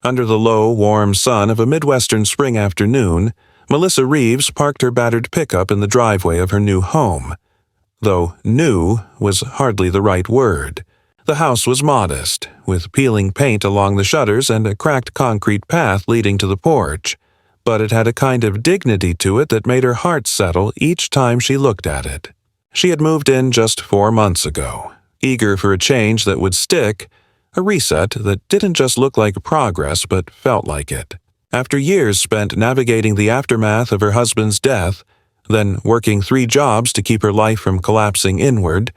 Under the low, warm sun of a Midwestern spring afternoon, Melissa Reeves parked her battered pickup in the driveway of her new home. Though new was hardly the right word. The house was modest, with peeling paint along the shutters and a cracked concrete path leading to the porch, but it had a kind of dignity to it that made her heart settle each time she looked at it. She had moved in just 4 months ago, eager for a change that would stick, a reset that didn't just look like progress but felt like it. After years spent navigating the aftermath of her husband's death, then working 3 jobs to keep her life from collapsing inward,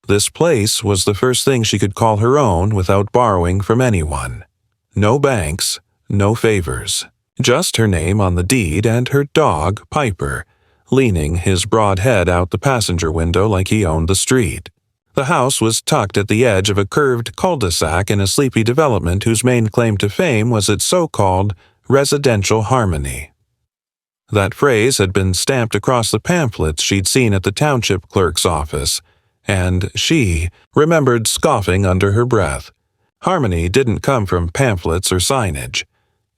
this place was the first thing she could call her own without borrowing from anyone. No banks, no favors. Just her name on the deed and her dog, Piper, leaning his broad head out the passenger window like he owned the street. The house was tucked at the edge of a curved cul-de-sac in a sleepy development whose main claim to fame was its so-called residential harmony. That phrase had been stamped across the pamphlets she'd seen at the township clerk's office, and she remembered scoffing under her breath. Harmony didn't come from pamphlets or signage.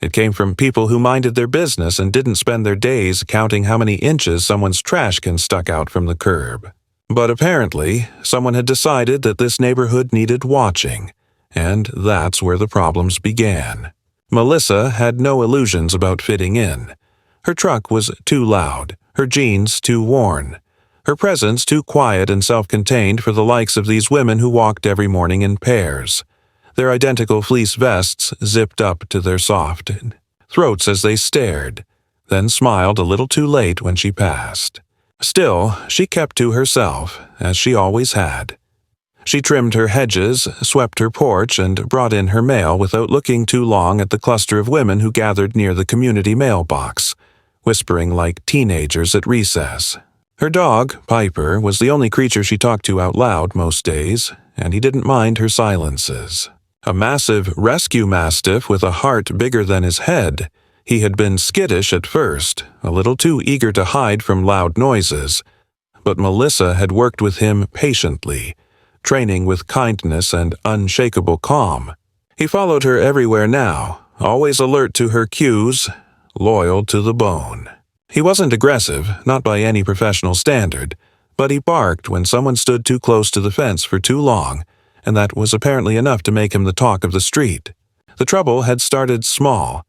It came from people who minded their business and didn't spend their days counting how many inches someone's trash can stuck out from the curb. But apparently, someone had decided that this neighborhood needed watching, and that's where the problems began. Melissa had no illusions about fitting in. Her truck was too loud, her jeans too worn, her presence too quiet and self-contained for the likes of these women who walked every morning in pairs, their identical fleece vests zipped up to their soft throats as they stared, then smiled a little too late when she passed. Still, she kept to herself, as she always had. She trimmed her hedges, swept her porch, and brought in her mail without looking too long at the cluster of women who gathered near the community mailbox, whispering like teenagers at recess. Her dog, Piper, was the only creature she talked to out loud most days, and he didn't mind her silences. A massive rescue mastiff with a heart bigger than his head, he had been skittish at first, a little too eager to hide from loud noises, but Melissa had worked with him patiently, training with kindness and unshakable calm. He followed her everywhere now, always alert to her cues, loyal to the bone. He wasn't aggressive, not by any professional standard, but he barked when someone stood too close to the fence for too long, and that was apparently enough to make him the talk of the street. The trouble had started small,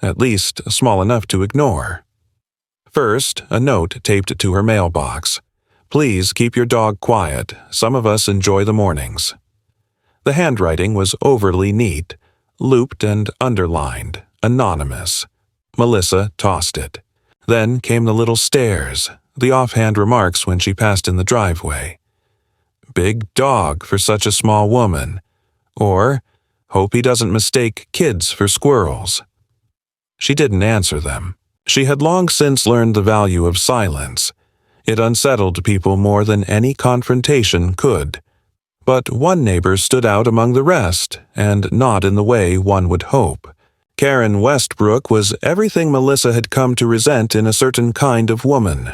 at least small enough to ignore. First, a note taped to her mailbox. "Please keep your dog quiet. Some of us enjoy the mornings." The handwriting was overly neat, looped and underlined, anonymous. Melissa tossed it. Then came the little stares, the offhand remarks when she passed in the driveway. "Big dog for such a small woman," or "Hope he doesn't mistake kids for squirrels." She didn't answer them. She had long since learned the value of silence. It unsettled people more than any confrontation could. But one neighbor stood out among the rest, and not in the way one would hope. Karen Westbrook was everything Melissa had come to resent in a certain kind of woman.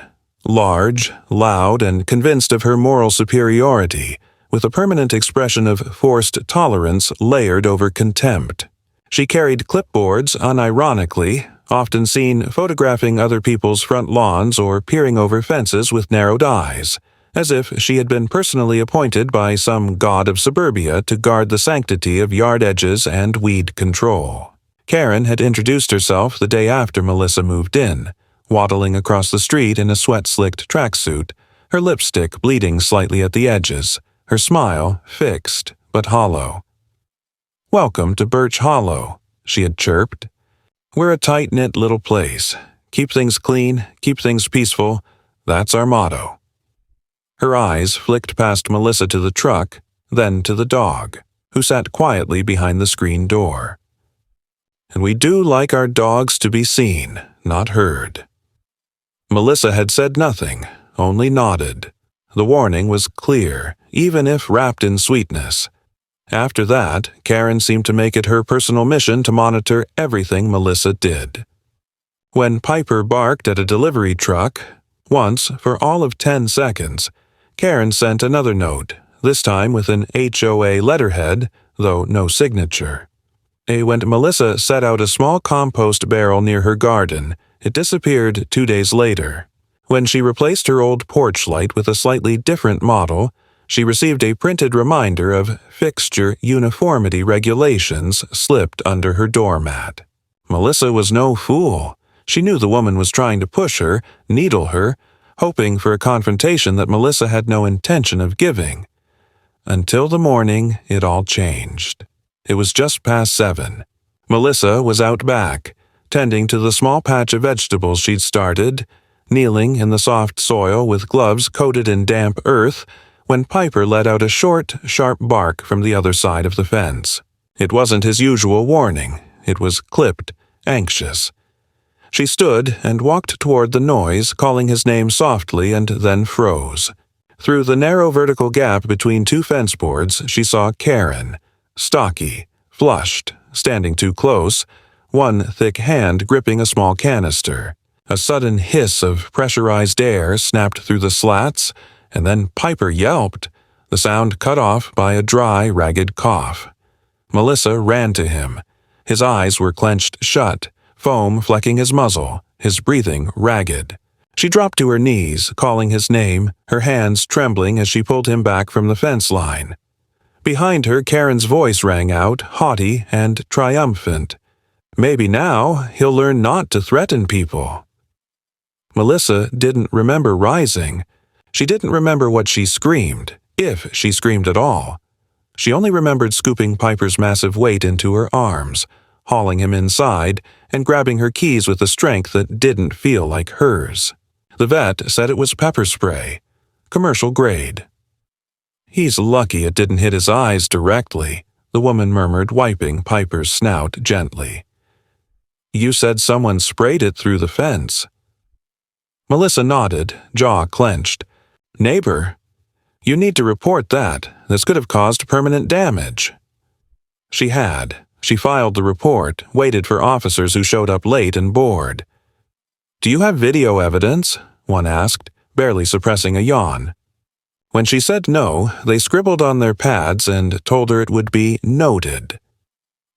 Large, loud, and convinced of her moral superiority, with a permanent expression of forced tolerance layered over contempt. She carried clipboards unironically, often seen photographing other people's front lawns or peering over fences with narrowed eyes, as if she had been personally appointed by some god of suburbia to guard the sanctity of yard edges and weed control. Karen had introduced herself the day after Melissa moved in, waddling across the street in a sweat-slicked tracksuit, her lipstick bleeding slightly at the edges, her smile fixed but hollow. "Welcome to Birch Hollow," she had chirped. "We're a tight-knit little place. Keep things clean, keep things peaceful. That's our motto." Her eyes flicked past Melissa to the truck, then to the dog, who sat quietly behind the screen door. "And we do like our dogs to be seen, not heard." Melissa had said nothing, only nodded. The warning was clear, even if wrapped in sweetness. After that, Karen seemed to make it her personal mission to monitor everything Melissa did. When Piper barked at a delivery truck, once for all of 10 seconds, Karen sent another note, this time with an HOA letterhead, though no signature. When Melissa set out a small compost barrel near her garden, it disappeared 2 days later. When she replaced her old porch light with a slightly different model, she received a printed reminder of fixture uniformity regulations slipped under her doormat. Melissa was no fool. She knew the woman was trying to push her, needle her, hoping for a confrontation that Melissa had no intention of giving. Until the morning, it all changed. It was just past 7. Melissa was out back, tending to the small patch of vegetables she'd started, kneeling in the soft soil with gloves coated in damp earth, when Piper let out a short, sharp bark from the other side of the fence. It wasn't his usual warning. It was clipped, anxious. She stood and walked toward the noise, calling his name softly, and then froze. Through the narrow vertical gap between 2 fence boards, she saw Karen, stocky, flushed, standing too close, one thick hand gripping a small canister. A sudden hiss of pressurized air snapped through the slats, and then Piper yelped, the sound cut off by a dry, ragged cough. Melissa ran to him. His eyes were clenched shut, foam flecking his muzzle, his breathing ragged. She dropped to her knees, calling his name, her hands trembling as she pulled him back from the fence line. Behind her, Karen's voice rang out, haughty and triumphant. Maybe now he'll learn not to threaten people. Melissa didn't remember rising. She didn't remember what she screamed, if she screamed at all. She only remembered scooping Piper's massive weight into her arms, hauling him inside, and grabbing her keys with a strength that didn't feel like hers. The vet said it was pepper spray, commercial grade. "He's lucky it didn't hit his eyes directly," the woman murmured, wiping Piper's snout gently. "You said someone sprayed it through the fence." Melissa nodded, jaw clenched. "Neighbor. You need to report that. This could have caused permanent damage." She had. She filed the report, waited for officers who showed up late and bored. "Do you have video evidence?" one asked, barely suppressing a yawn. When she said no, they scribbled on their pads and told her it would be noted.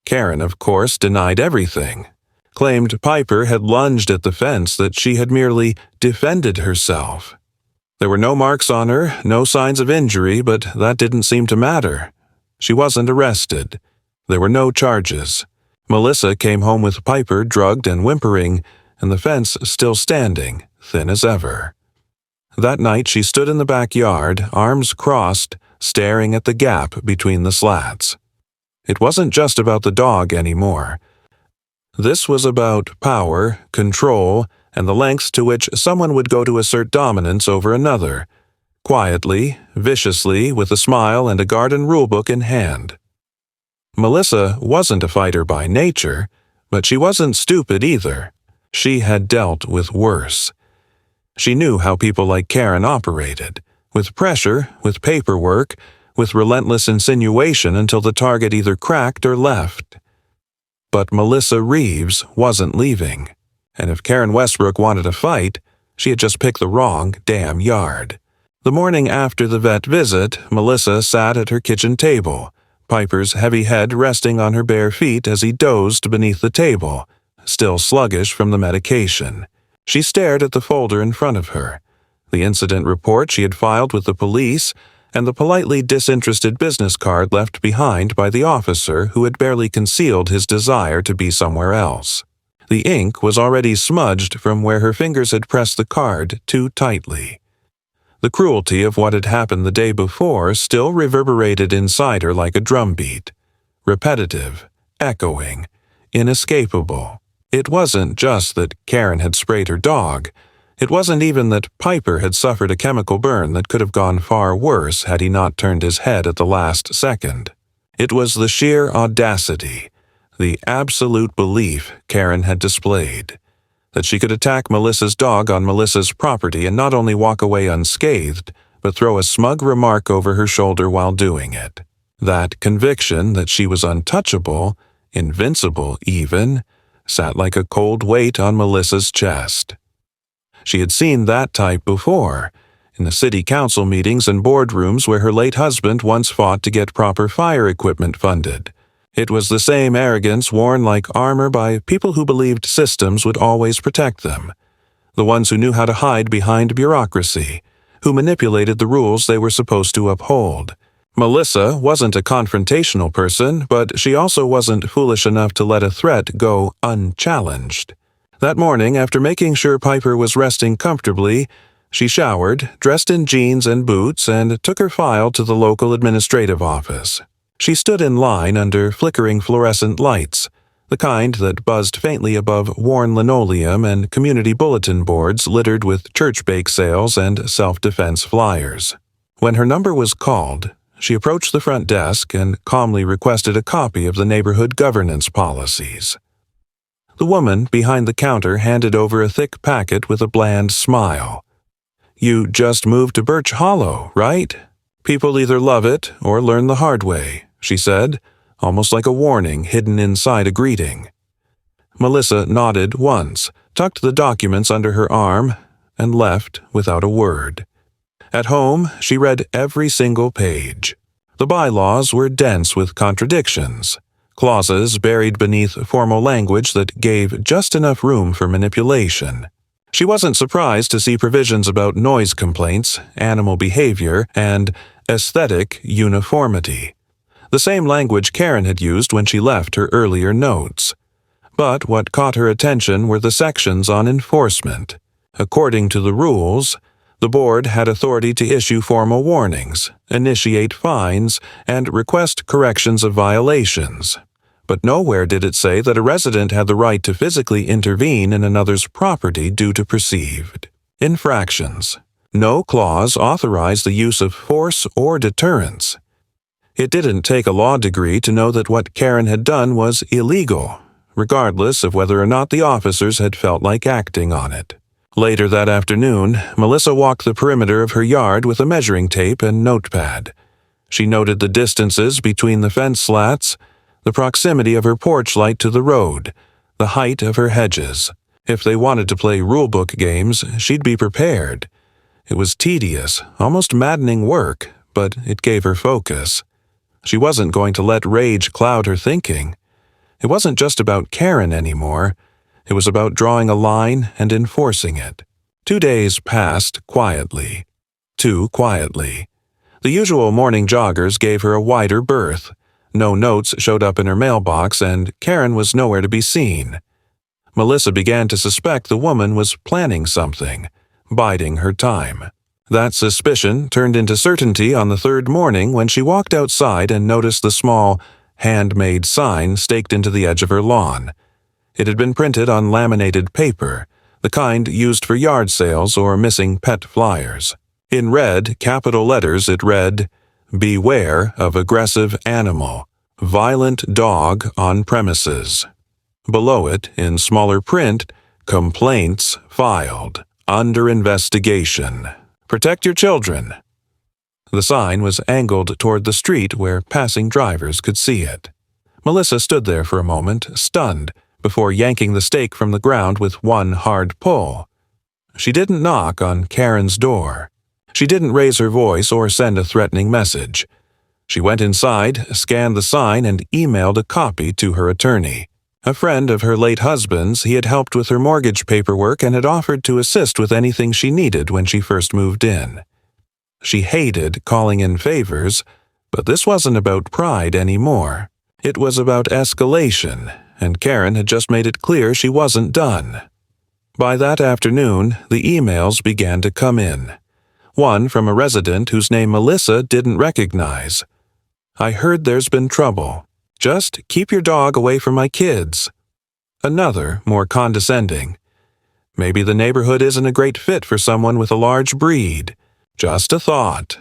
Karen, of course, denied everything, claimed Piper had lunged at the fence, that she had merely defended herself. There were no marks on her, no signs of injury, but that didn't seem to matter. She wasn't arrested. There were no charges. Melissa came home with Piper drugged and whimpering, and the fence still standing, thin as ever. That night she stood in the backyard, arms crossed, staring at the gap between the slats. It wasn't just about the dog anymore. This was about power, control, and the lengths to which someone would go to assert dominance over another, quietly, viciously, with a smile and a garden rulebook in hand. Melissa wasn't a fighter by nature, but she wasn't stupid either. She had dealt with worse. She knew how people like Karen operated, with pressure, with paperwork, with relentless insinuation until the target either cracked or left. But Melissa Reeves wasn't leaving. And if Karen Westbrook wanted a fight, she had just picked the wrong damn yard. The morning after the vet visit, Melissa sat at her kitchen table, Piper's heavy head resting on her bare feet as he dozed beneath the table, still sluggish from the medication. She stared at the folder in front of her, the incident report she had filed with the police, and the politely disinterested business card left behind by the officer who had barely concealed his desire to be somewhere else. The ink was already smudged from where her fingers had pressed the card too tightly. The cruelty of what had happened the day before still reverberated inside her like a drumbeat. Repetitive, echoing, inescapable. It wasn't just that Karen had sprayed her dog. It wasn't even that Piper had suffered a chemical burn that could have gone far worse had he not turned his head at the last second. It was the sheer audacity, the absolute belief Karen had displayed, that she could attack Melissa's dog on Melissa's property and not only walk away unscathed, but throw a smug remark over her shoulder while doing it. That conviction that she was untouchable, invincible even, sat like a cold weight on Melissa's chest. She had seen that type before, in the city council meetings and boardrooms where her late husband once fought to get proper fire equipment funded, It was the same arrogance worn like armor by people who believed systems would always protect them, the ones who knew how to hide behind bureaucracy, who manipulated the rules they were supposed to uphold. Melissa wasn't a confrontational person, but she also wasn't foolish enough to let a threat go unchallenged. That morning, after making sure Piper was resting comfortably, she showered, dressed in jeans and boots, and took her file to the local administrative office. She stood in line under flickering fluorescent lights, the kind that buzzed faintly above worn linoleum and community bulletin boards littered with church bake sales and self-defense flyers. When her number was called, she approached the front desk and calmly requested a copy of the neighborhood governance policies. The woman behind the counter handed over a thick packet with a bland smile. "You just moved to Birch Hollow, right? People either love it or learn the hard way," she said, almost like a warning hidden inside a greeting. Melissa nodded once, tucked the documents under her arm, and left without a word. At home, she read every single page. The bylaws were dense with contradictions, clauses buried beneath formal language that gave just enough room for manipulation. She wasn't surprised to see provisions about noise complaints, animal behavior, and aesthetic uniformity. The same language Karen had used when she left her earlier notes. But what caught her attention were the sections on enforcement. According to the rules, the board had authority to issue formal warnings, initiate fines, and request corrections of violations. But nowhere did it say that a resident had the right to physically intervene in another's property due to perceived infractions. No clause authorized the use of force or deterrence. It didn't take a law degree to know that what Karen had done was illegal, regardless of whether or not the officers had felt like acting on it. Later that afternoon, Melissa walked the perimeter of her yard with a measuring tape and notepad. She noted the distances between the fence slats, the proximity of her porch light to the road, the height of her hedges. If they wanted to play rulebook games, she'd be prepared. It was tedious, almost maddening work, but it gave her focus. She wasn't going to let rage cloud her thinking. It wasn't just about Karen anymore. It was about drawing a line and enforcing it. 2 days passed quietly. Too quietly. The usual morning joggers gave her a wider berth. No notes showed up in her mailbox, and Karen was nowhere to be seen. Melissa began to suspect the woman was planning something, biding her time. That suspicion turned into certainty on the third morning when she walked outside and noticed the small, handmade sign staked into the edge of her lawn. It had been printed on laminated paper, the kind used for yard sales or missing pet flyers. In red, capital letters it read, "Beware of aggressive animal. Violent dog on premises." Below it, in smaller print, "Complaints filed. Under investigation. Protect your children." The sign was angled toward the street where passing drivers could see it. Melissa stood there for a moment, stunned, before yanking the stake from the ground with one hard pull. She didn't knock on Karen's door. She didn't raise her voice or send a threatening message. She went inside, scanned the sign, and emailed a copy to her attorney. A friend of her late husband's, he had helped with her mortgage paperwork and had offered to assist with anything she needed when she first moved in. She hated calling in favors, but this wasn't about pride anymore. It was about escalation, and Karen had just made it clear she wasn't done. By that afternoon, the emails began to come in. One from a resident whose name Melissa didn't recognize. "I heard there's been trouble. Just keep your dog away from my kids." Another, more condescending. "Maybe the neighborhood isn't a great fit for someone with a large breed. Just a thought."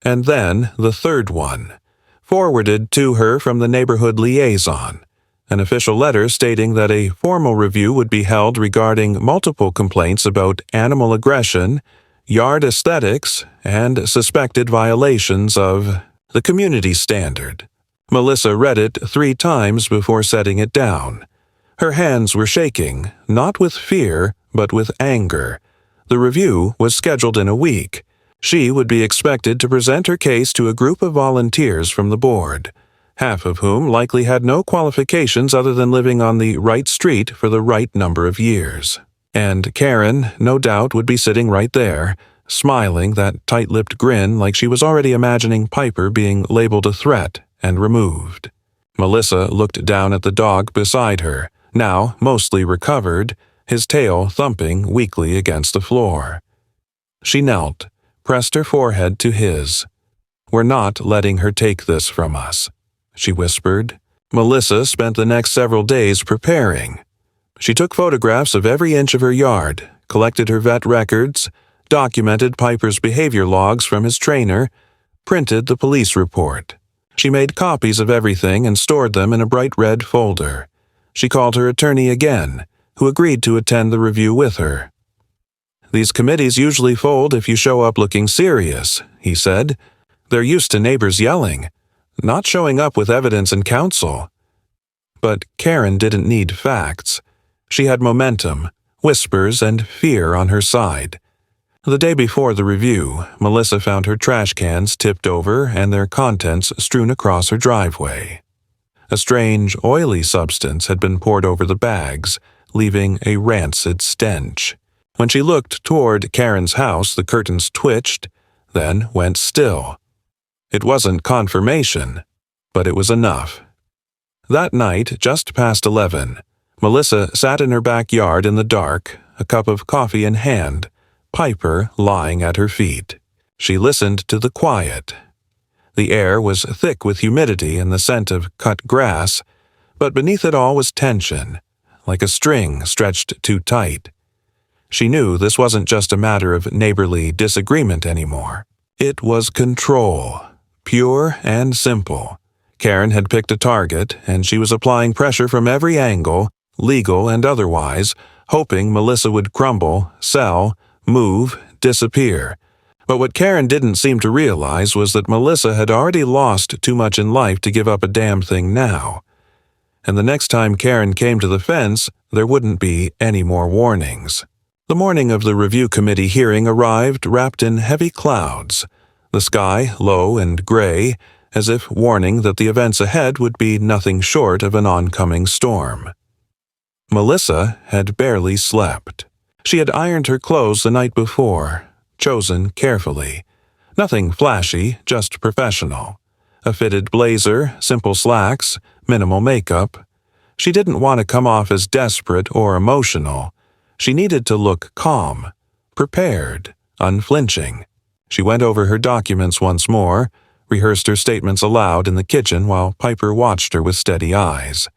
And then the third one, forwarded to her from the neighborhood liaison, an official letter stating that a formal review would be held regarding multiple complaints about animal aggression, yard aesthetics, and suspected violations of the community standard. Melissa read it 3 times before setting it down. Her hands were shaking, not with fear, but with anger. The review was scheduled in a week. She would be expected to present her case to a group of volunteers from the board, half of whom likely had no qualifications other than living on the right street for the right number of years. And Karen, no doubt, would be sitting right there, smiling that tight-lipped grin like she was already imagining Piper being labeled a threat and removed. Melissa looked down at the dog beside her, now mostly recovered, his tail thumping weakly against the floor. She knelt, pressed her forehead to his. "We're not letting her take this from us," she whispered. Melissa spent the next several days preparing. She took photographs of every inch of her yard, collected her vet records, documented Piper's behavior logs from his trainer, printed the police report. She made copies of everything and stored them in a bright red folder. She called her attorney again, who agreed to attend the review with her. "These committees usually fold if you show up looking serious," he said. "They're used to neighbors yelling, not showing up with evidence and counsel." But Karen didn't need facts. She had momentum, whispers, and fear on her side. The day before the review, Melissa found her trash cans tipped over and their contents strewn across her driveway. A strange, oily substance had been poured over the bags, leaving a rancid stench. When she looked toward Karen's house, the curtains twitched, then went still. It wasn't confirmation, but it was enough. That night, just past 11, Melissa sat in her backyard in the dark, a cup of coffee in hand, Piper lying at her feet. She listened to the quiet. The air was thick with humidity and the scent of cut grass, but beneath it all was tension, like a string stretched too tight. She knew this wasn't just a matter of neighborly disagreement anymore. It was control, pure and simple. Karen had picked a target, and she was applying pressure from every angle, legal and otherwise, hoping Melissa would crumble, sell, move, disappear. But what Karen didn't seem to realize was that Melissa had already lost too much in life to give up a damn thing now. And the next time Karen came to the fence, there wouldn't be any more warnings. The morning of the review committee hearing arrived wrapped in heavy clouds, the sky low and gray, as if warning that the events ahead would be nothing short of an oncoming storm. Melissa had barely slept. She had ironed her clothes the night before, chosen carefully. Nothing flashy, just professional. A fitted blazer, simple slacks, minimal makeup. She didn't want to come off as desperate or emotional. She needed to look calm, prepared, unflinching. She went over her documents once more, rehearsed her statements aloud in the kitchen while Piper watched her with steady eyes.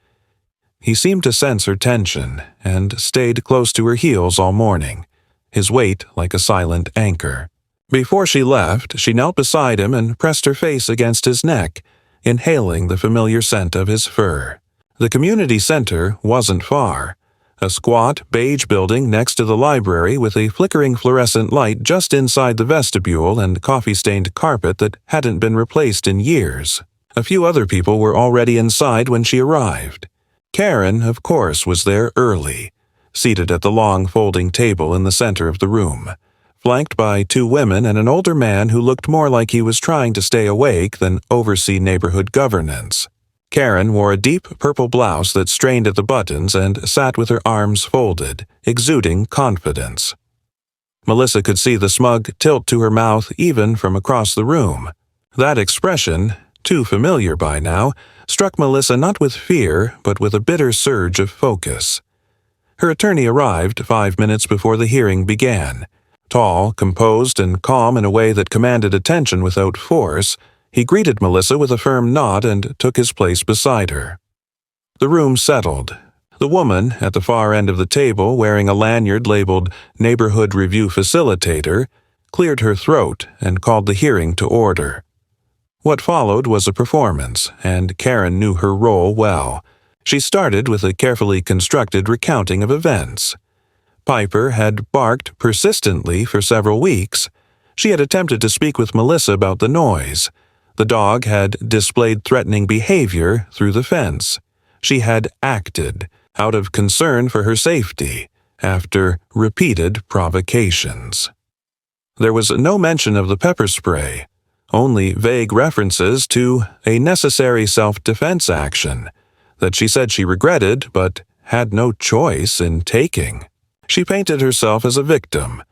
He seemed to sense her tension and stayed close to her heels all morning, his weight like a silent anchor. Before she left, she knelt beside him and pressed her face against his neck, inhaling the familiar scent of his fur. The community center wasn't far. A squat, beige building next to the library with a flickering fluorescent light just inside the vestibule and coffee-stained carpet that hadn't been replaced in years. A few other people were already inside when she arrived. Karen, of course, was there early, seated at the long folding table in the center of the room, flanked by two women and an older man who looked more like he was trying to stay awake than oversee neighborhood governance. Karen wore a deep purple blouse that strained at the buttons and sat with her arms folded, exuding confidence. Melissa could see the smug tilt to her mouth even from across the room. That expression, too familiar by now, struck Melissa not with fear, but with a bitter surge of focus. Her attorney arrived 5 minutes before the hearing began. Tall, composed, and calm in a way that commanded attention without force, he greeted Melissa with a firm nod and took his place beside her. The room settled. The woman, at the far end of the table wearing a lanyard labeled Neighborhood Review Facilitator, cleared her throat and called the hearing to order. What followed was a performance, and Karen knew her role well. She started with a carefully constructed recounting of events. Piper had barked persistently for several weeks. She had attempted to speak with Melissa about the noise. The dog had displayed threatening behavior through the fence. She had acted out of concern for her safety after repeated provocations. There was no mention of the pepper spray, only vague references to a necessary self-defense action that she said she regretted but had no choice in taking. She painted herself as a victim,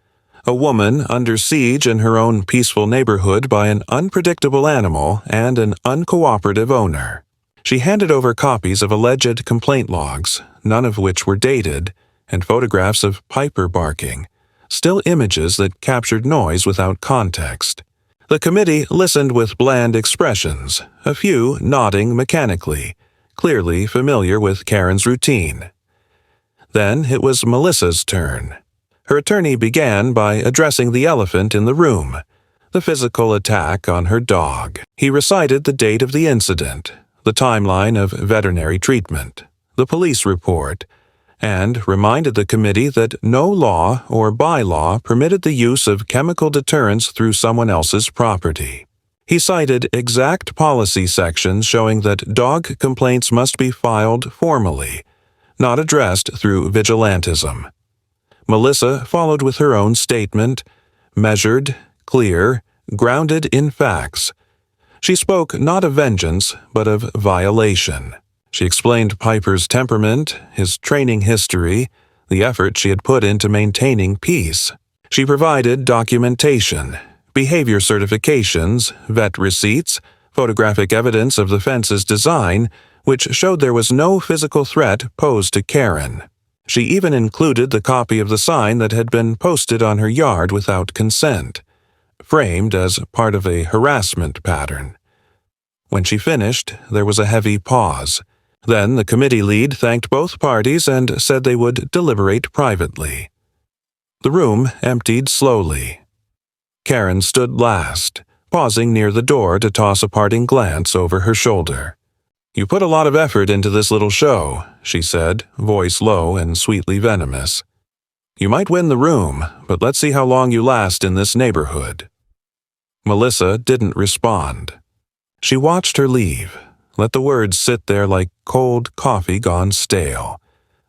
a woman under siege in her own peaceful neighborhood by an unpredictable animal and an uncooperative owner. She handed over copies of alleged complaint logs, none of which were dated, and photographs of Piper barking, still images that captured noise without context. The committee listened with bland expressions, a few nodding mechanically, clearly familiar with Karen's routine. Then it was Melissa's turn. Her attorney began by addressing the elephant in the room, the physical attack on her dog. He recited the date of the incident, the timeline of veterinary treatment, the police report, and reminded the committee that no law or bylaw permitted the use of chemical deterrents through someone else's property. He cited exact policy sections showing that dog complaints must be filed formally, not addressed through vigilantism. Melissa followed with her own statement, measured, clear, grounded in facts. She spoke not of vengeance, but of violation. She explained Piper's temperament, his training history, the effort she had put into maintaining peace. She provided documentation, behavior certifications, vet receipts, photographic evidence of the fence's design, which showed there was no physical threat posed to Karen. She even included the copy of the sign that had been posted on her yard without consent, framed as part of a harassment pattern. When she finished, there was a heavy pause. Then the committee lead thanked both parties and said they would deliberate privately. The room emptied slowly. Karen stood last, pausing near the door to toss a parting glance over her shoulder. "You put a lot of effort into this little show," she said, voice low and sweetly venomous. "You might win the room, but let's see how long you last in this neighborhood." Melissa didn't respond. She watched her leave, let the words sit there like cold coffee gone stale.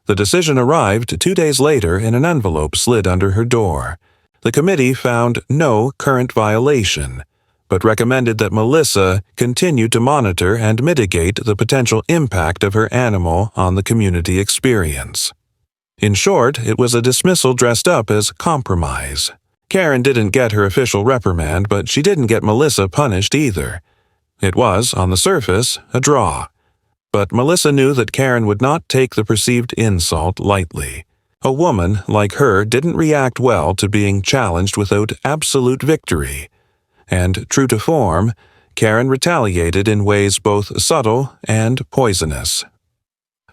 The decision arrived 2 days later in an envelope slid under her door. The committee found no current violation, but recommended that Melissa continue to monitor and mitigate the potential impact of her animal on the community experience. In short, it was a dismissal dressed up as compromise. Karen didn't get her official reprimand, but she didn't get Melissa punished either. It was, on the surface, a draw. But Melissa knew that Karen would not take the perceived insult lightly. A woman like her didn't react well to being challenged without absolute victory. And, true to form, Karen retaliated in ways both subtle and poisonous.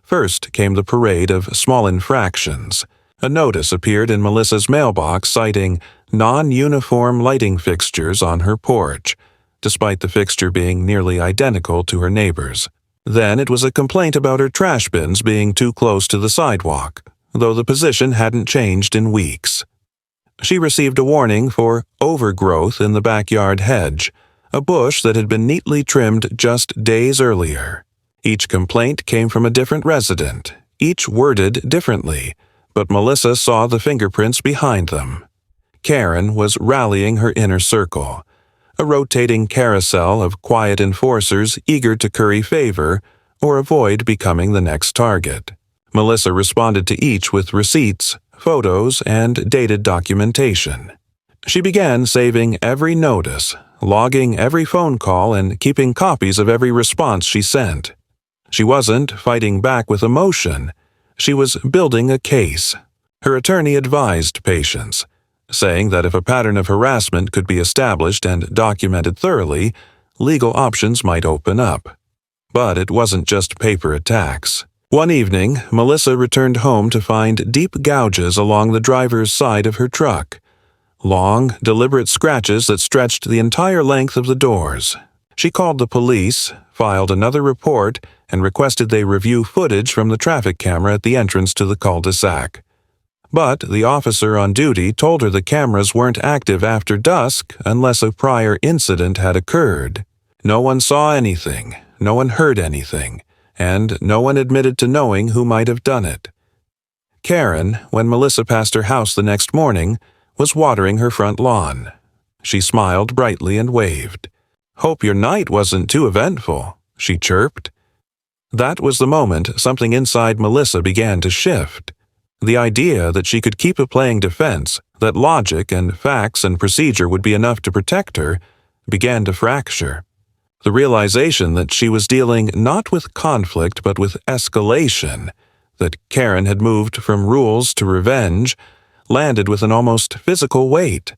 First came the parade of small infractions. A notice appeared in Melissa's mailbox citing non-uniform lighting fixtures on her porch, despite the fixture being nearly identical to her neighbor's. Then it was a complaint about her trash bins being too close to the sidewalk, though the position hadn't changed in weeks. She received a warning for overgrowth in the backyard hedge, a bush that had been neatly trimmed just days earlier. Each complaint came from a different resident, each worded differently, but Melissa saw the fingerprints behind them. Karen was rallying her inner circle, a rotating carousel of quiet enforcers eager to curry favor or avoid becoming the next target. Melissa responded to each with receipts, photos, and dated documentation. She began saving every notice, logging every phone call, and keeping copies of every response she sent. She wasn't fighting back with emotion. She was building a case. Her attorney advised patience, saying that if a pattern of harassment could be established and documented thoroughly, legal options might open up. But it wasn't just paper attacks. One evening, Melissa returned home to find deep gouges along the driver's side of her truck, long, deliberate scratches that stretched the entire length of the doors. She called the police, filed another report, and requested they review footage from the traffic camera at the entrance to the cul-de-sac. But the officer on duty told her the cameras weren't active after dusk unless a prior incident had occurred. No one saw anything, no one heard anything, and no one admitted to knowing who might have done it. Karen, when Melissa passed her house the next morning, was watering her front lawn. She smiled brightly and waved. "Hope your night wasn't too eventful," she chirped. That was the moment something inside Melissa began to shift. The idea that she could keep playing defense, that logic and facts and procedure would be enough to protect her, began to fracture. The realization that she was dealing not with conflict but with escalation, that Karen had moved from rules to revenge, landed with an almost physical weight.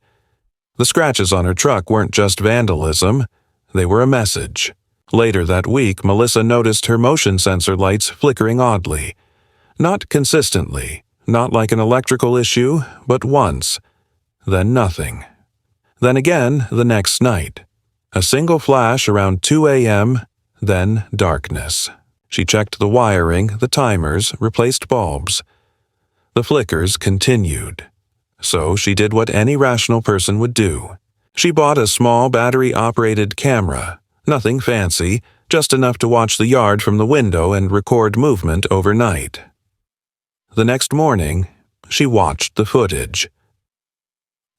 The scratches on her truck weren't just vandalism, they were a message. Later that week, Melissa noticed her motion sensor lights flickering oddly. Not consistently, not like an electrical issue, but once. Then nothing. Then again the next night. A single flash around 2 a.m., then darkness. She checked the wiring, the timers, replaced bulbs. The flickers continued. So she did what any rational person would do. She bought a small battery-operated camera. Nothing fancy, just enough to watch the yard from the window and record movement overnight. The next morning, she watched the footage.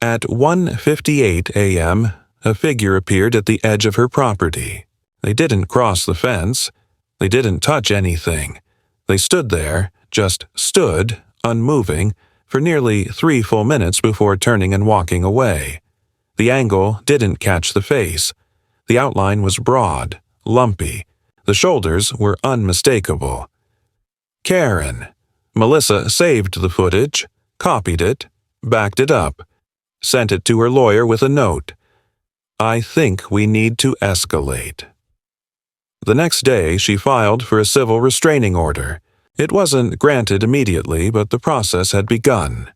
At 1:58 a.m., a figure appeared at the edge of her property. They didn't cross the fence. They didn't touch anything. They stood there, just stood, unmoving, for nearly 3 full minutes before turning and walking away. The angle didn't catch the face. The outline was broad, lumpy. The shoulders were unmistakable. Karen. Melissa saved the footage, copied it, backed it up, sent it to her lawyer with a note. "I think we need to escalate." The next day, she filed for a civil restraining order. It wasn't granted immediately, but the process had begun.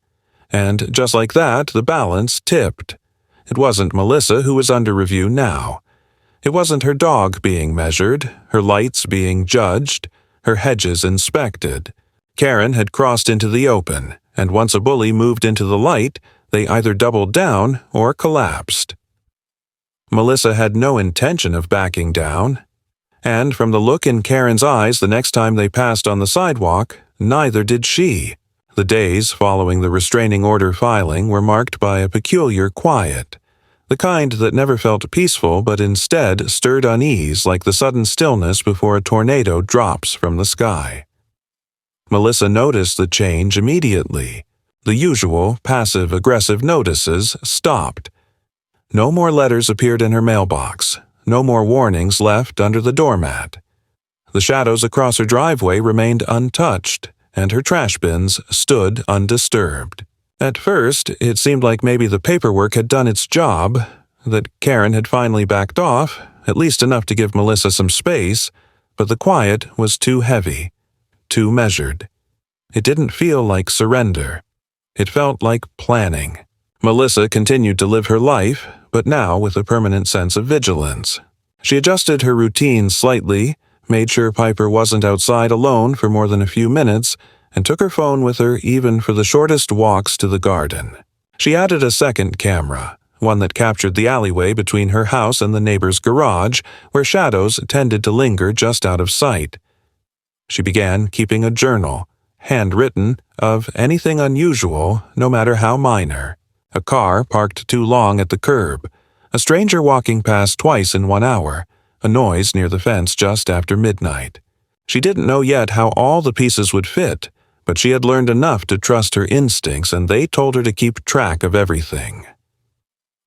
And just like that, the balance tipped. It wasn't Melissa who was under review now. It wasn't her dog being measured, her lights being judged, her hedges inspected. Karen had crossed into the open, and once a bully moved into the light, they either doubled down or collapsed. Melissa had no intention of backing down. And from the look in Karen's eyes the next time they passed on the sidewalk, neither did she. The days following the restraining order filing were marked by a peculiar quiet, the kind that never felt peaceful but instead stirred unease like the sudden stillness before a tornado drops from the sky. Melissa noticed the change immediately. The usual passive-aggressive notices stopped. No more letters appeared in her mailbox. No more warnings left under the doormat. The shadows across her driveway remained untouched, and her trash bins stood undisturbed. At first, it seemed like maybe the paperwork had done its job, that Karen had finally backed off, at least enough to give Melissa some space, but the quiet was too heavy, too measured. It didn't feel like surrender. It felt like planning. Melissa continued to live her life, but now with a permanent sense of vigilance. She adjusted her routine slightly, made sure Piper wasn't outside alone for more than a few minutes, and took her phone with her even for the shortest walks to the garden. She added a second camera, one that captured the alleyway between her house and the neighbor's garage, where shadows tended to linger just out of sight. She began keeping a journal, handwritten, of anything unusual, no matter how minor. A car parked too long at the curb, a stranger walking past twice in 1 hour, a noise near the fence just after midnight. She didn't know yet how all the pieces would fit, but she had learned enough to trust her instincts, and they told her to keep track of everything.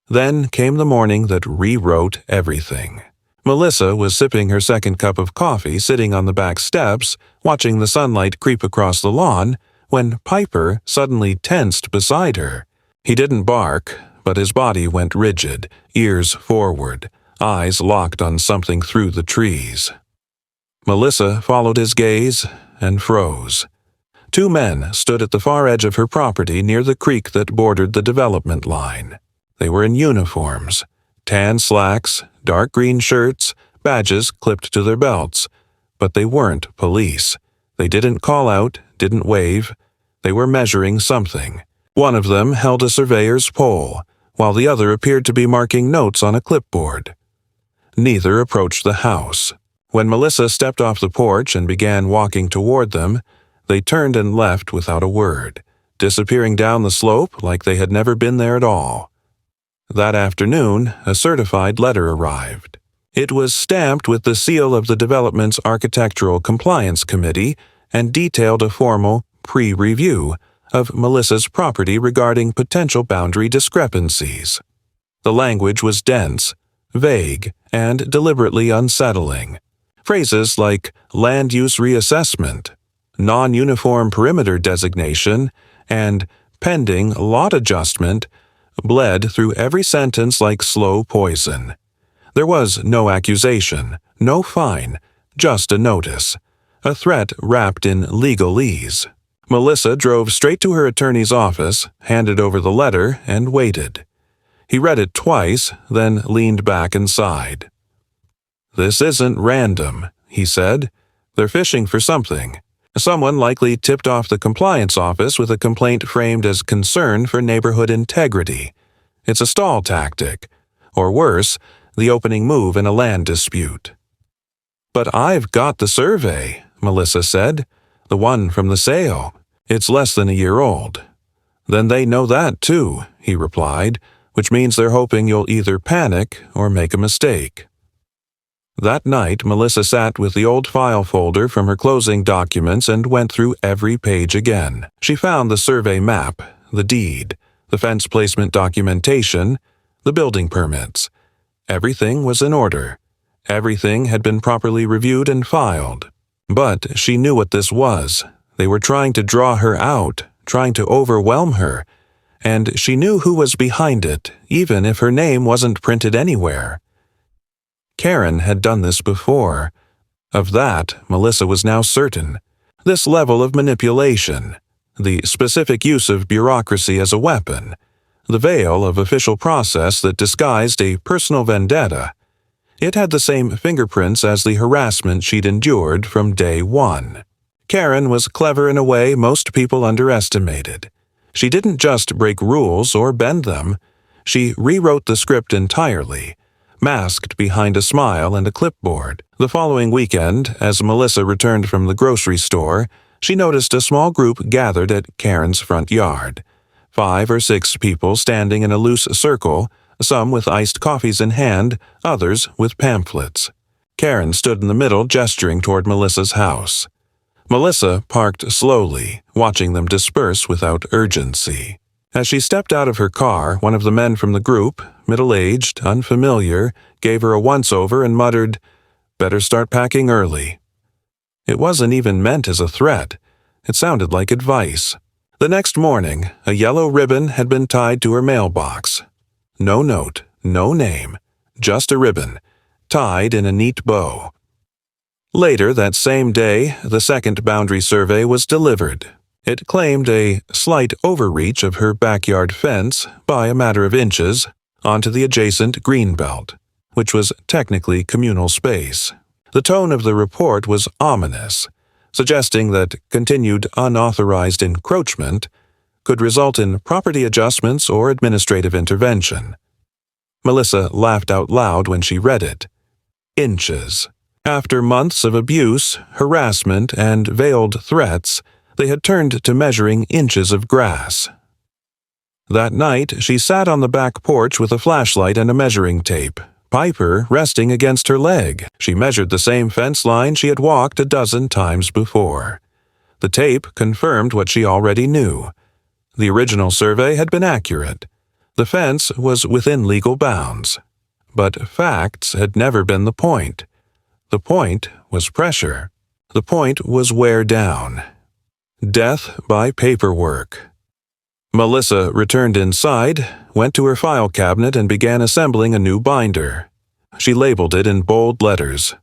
Then came the morning that rewrote everything. Melissa was sipping her second cup of coffee sitting on the back steps, watching the sunlight creep across the lawn, when Piper suddenly tensed beside her. He didn't bark, but his body went rigid, ears forward, eyes locked on something through the trees. Melissa followed his gaze and froze. 2 men stood at the far edge of her property near the creek that bordered the development line. They were in uniforms, tan slacks, dark green shirts, badges clipped to their belts, but they weren't police. They didn't call out, didn't wave. They were measuring something. One of them held a surveyor's pole, while the other appeared to be marking notes on a clipboard. Neither approached the house. When Melissa stepped off the porch and began walking toward them, they turned and left without a word, disappearing down the slope like they had never been there at all. That afternoon, a certified letter arrived. It was stamped with the seal of the development's Architectural Compliance Committee and detailed a formal pre-review of Melissa's property regarding potential boundary discrepancies. The language was dense, vague, and deliberately unsettling. Phrases like land use reassessment, non-uniform perimeter designation, and pending lot adjustment bled through every sentence like slow poison. There was no accusation, no fine, just a notice, a threat wrapped in legalese. Melissa drove straight to her attorney's office, handed over the letter, and waited. He read it twice, then leaned back and sighed. "This isn't random," he said. "They're fishing for something. Someone likely tipped off the compliance office with a complaint framed as concern for neighborhood integrity. It's a stall tactic, or worse, the opening move in a land dispute." "But I've got the survey," Melissa said. "The one from the sale. It's less than a year old." "Then they know that too," he replied, "which means they're hoping you'll either panic or make a mistake." That night, Melissa sat with the old file folder from her closing documents and went through every page again. She found the survey map, the deed, the fence placement documentation, the building permits. Everything was in order. Everything had been properly reviewed and filed. But she knew what this was. They were trying to draw her out, trying to overwhelm her, and she knew who was behind it, even if her name wasn't printed anywhere. Karen had done this before. Of that, Melissa was now certain. This level of manipulation, the specific use of bureaucracy as a weapon, the veil of official process that disguised a personal vendetta, it had the same fingerprints as the harassment she'd endured from day one. Karen was clever in a way most people underestimated. She didn't just break rules or bend them. She rewrote the script entirely, masked behind a smile and a clipboard. The following weekend, as Melissa returned from the grocery store, she noticed a small group gathered at Karen's front yard. 5 or 6 people standing in a loose circle, some with iced coffees in hand, others with pamphlets. Karen stood in the middle, gesturing toward Melissa's house. Melissa parked slowly, watching them disperse without urgency. As she stepped out of her car, one of the men from the group, middle-aged, unfamiliar, gave her a once-over and muttered, "Better start packing early." It wasn't even meant as a threat. It sounded like advice. The next morning, a yellow ribbon had been tied to her mailbox. No note, no name, just a ribbon, tied in a neat bow. Later that same day, the second boundary survey was delivered. It claimed a slight overreach of her backyard fence by a matter of inches onto the adjacent greenbelt, which was technically communal space. The tone of the report was ominous, suggesting that continued unauthorized encroachment could result in property adjustments or administrative intervention. Melissa laughed out loud when she read it. Inches. After months of abuse, harassment, and veiled threats, they had turned to measuring inches of grass. That night, she sat on the back porch with a flashlight and a measuring tape, Piper resting against her leg. She measured the same fence line she had walked a dozen times before. The tape confirmed what she already knew. The original survey had been accurate. The fence was within legal bounds. But facts had never been the point. The point was pressure. The point was wear down. Death by paperwork. Melissa returned inside, went to her file cabinet and began assembling a new binder. She labeled it in bold letters.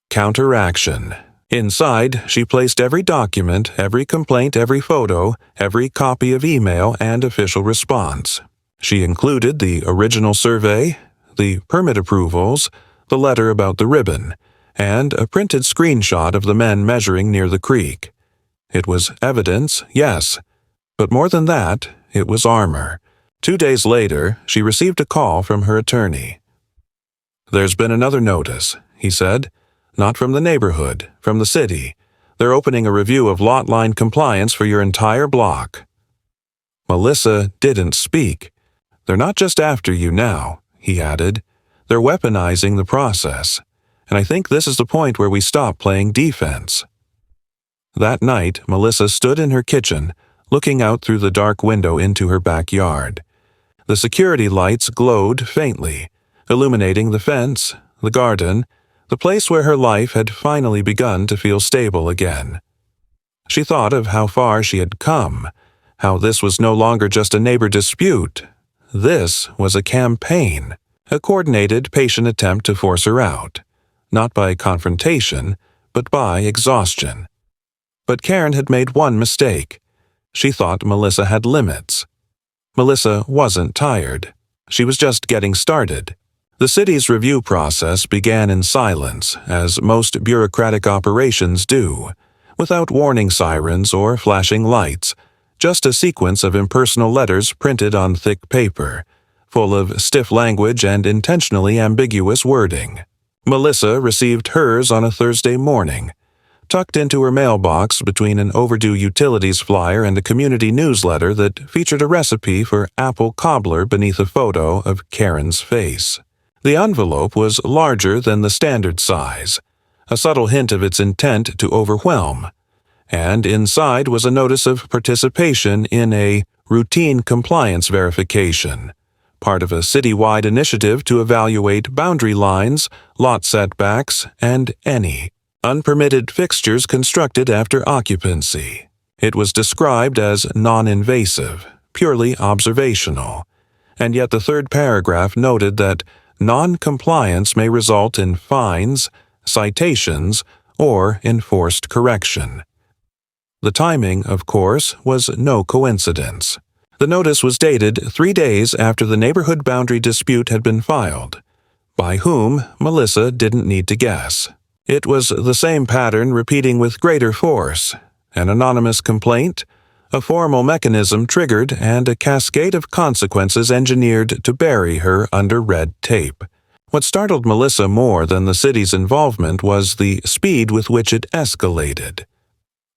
Counteraction. Inside, she placed every document, every complaint, every photo, every copy of email and official response. She included the original survey, the permit approvals, the letter about the ribbon, and a printed screenshot of the men measuring near the creek. It was evidence, yes, but more than that, it was armor. 2 days later, she received a call from her attorney. "There's been another notice," he said. "Not from the neighborhood, from the city. They're opening a review of lot line compliance for your entire block." Melissa didn't speak. "They're not just after you now," he added. They're weaponizing the process, and I think this is the point where we stop playing defense." That night, Melissa stood in her kitchen, looking out through the dark window into her backyard. The security lights glowed faintly, illuminating the fence, the garden, the place where her life had finally begun to feel stable again. She thought of how far she had come, how this was no longer just a neighbor dispute. This was a campaign, a coordinated, patient attempt to force her out, not by confrontation, but by exhaustion. But Karen had made one mistake. She thought Melissa had limits. Melissa wasn't tired. She was just getting started. The city's review process began in silence, as most bureaucratic operations do, without warning sirens or flashing lights, just a sequence of impersonal letters printed on thick paper, full of stiff language and intentionally ambiguous wording. Melissa received hers on a Thursday morning, tucked into her mailbox between an overdue utilities flyer and a community newsletter that featured a recipe for apple cobbler beneath a photo of Karen's face. The envelope was larger than the standard size, a subtle hint of its intent to overwhelm, and inside was a notice of participation in a routine compliance verification, part of a citywide initiative to evaluate boundary lines, lot setbacks, and any unpermitted fixtures constructed after occupancy. It was described as non-invasive, purely observational, and yet the third paragraph noted that non-compliance may result in fines, citations, or enforced correction. The timing, of course, was no coincidence. The notice was dated 3 days after the neighborhood boundary dispute had been filed. By whom, Melissa didn't need to guess. It was the same pattern repeating with greater force: an anonymous complaint, a formal mechanism triggered, and a cascade of consequences engineered to bury her under red tape. What startled Melissa more than the city's involvement was the speed with which it escalated.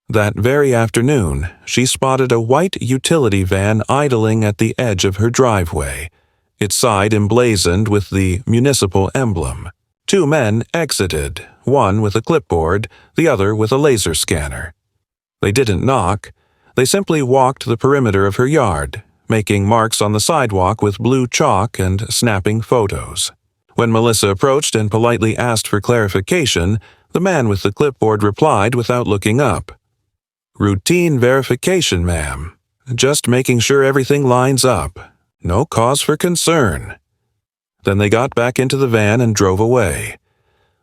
That very afternoon, she spotted a white utility van idling at the edge of her driveway, its side emblazoned with the municipal emblem. 2 men exited, one with a clipboard, the other with a laser scanner. They didn't knock. They simply walked the perimeter of her yard, making marks on the sidewalk with blue chalk and snapping photos. When Melissa approached and politely asked for clarification, the man with the clipboard replied without looking up. "Routine verification, ma'am. Just making sure everything lines up. No cause for concern." Then they got back into the van and drove away.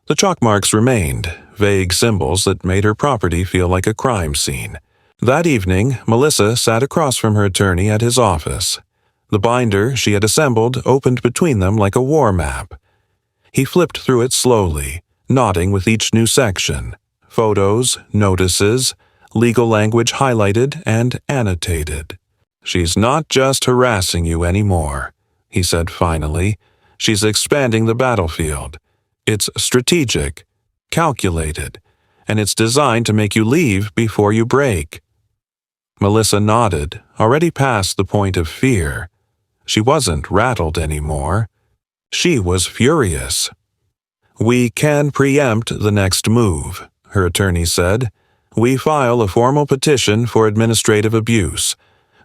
The chalk marks remained, vague symbols that made her property feel like a crime scene. That evening, Melissa sat across from her attorney at his office. The binder she had assembled opened between them like a war map. He flipped through it slowly, nodding with each new section: photos, notices, legal language highlighted and annotated. "She's not just harassing you anymore," he said finally. "She's expanding the battlefield. It's strategic, calculated, and it's designed to make you leave before you break." Melissa nodded, already past the point of fear. She wasn't rattled anymore. She was furious. "We can preempt the next move," her attorney said. "We file a formal petition for administrative abuse.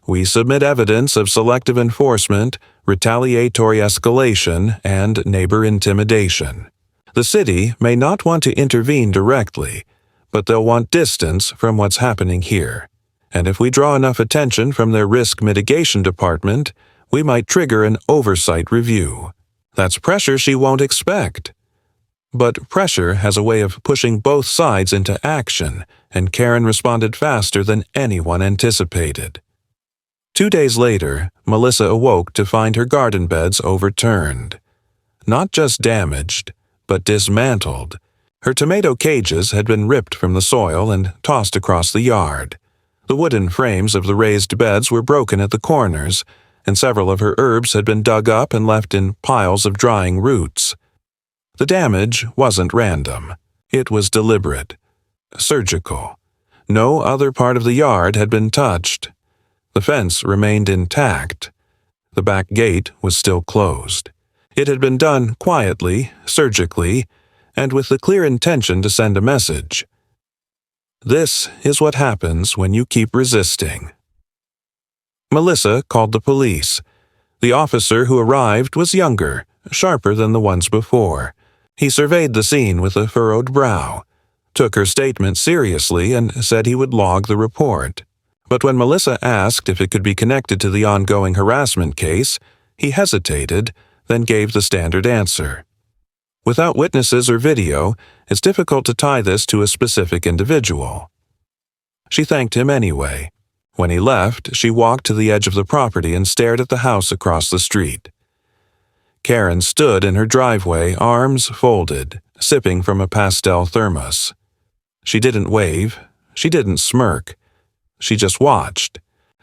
We submit evidence of selective enforcement, retaliatory escalation, and neighbor intimidation. The city may not want to intervene directly, but they'll want distance from what's happening here. And if we draw enough attention from their risk mitigation department, we might trigger an oversight review. That's pressure she won't expect." But pressure has a way of pushing both sides into action, and Karen responded faster than anyone anticipated. 2 days later, Melissa awoke to find her garden beds overturned. Not just damaged, but dismantled. Her tomato cages had been ripped from the soil and tossed across the yard. The wooden frames of the raised beds were broken at the corners, and several of her herbs had been dug up and left in piles of drying roots. The damage wasn't random. It was deliberate, surgical. No other part of the yard had been touched. The fence remained intact. The back gate was still closed. It had been done quietly, surgically, and with the clear intention to send a message. This is what happens when you keep resisting. Melissa called the police. The officer who arrived was younger, sharper than the ones before. He surveyed the scene with a furrowed brow, took her statement seriously, and said he would log the report. But when Melissa asked if it could be connected to the ongoing harassment case, he hesitated, then gave the standard answer. Without witnesses or video, it's difficult to tie this to a specific individual. She thanked him anyway. When he left, she walked to the edge of the property and stared at the house across the street. Karen stood in her driveway, arms folded, sipping from a pastel thermos. She didn't wave. She didn't smirk. She just watched.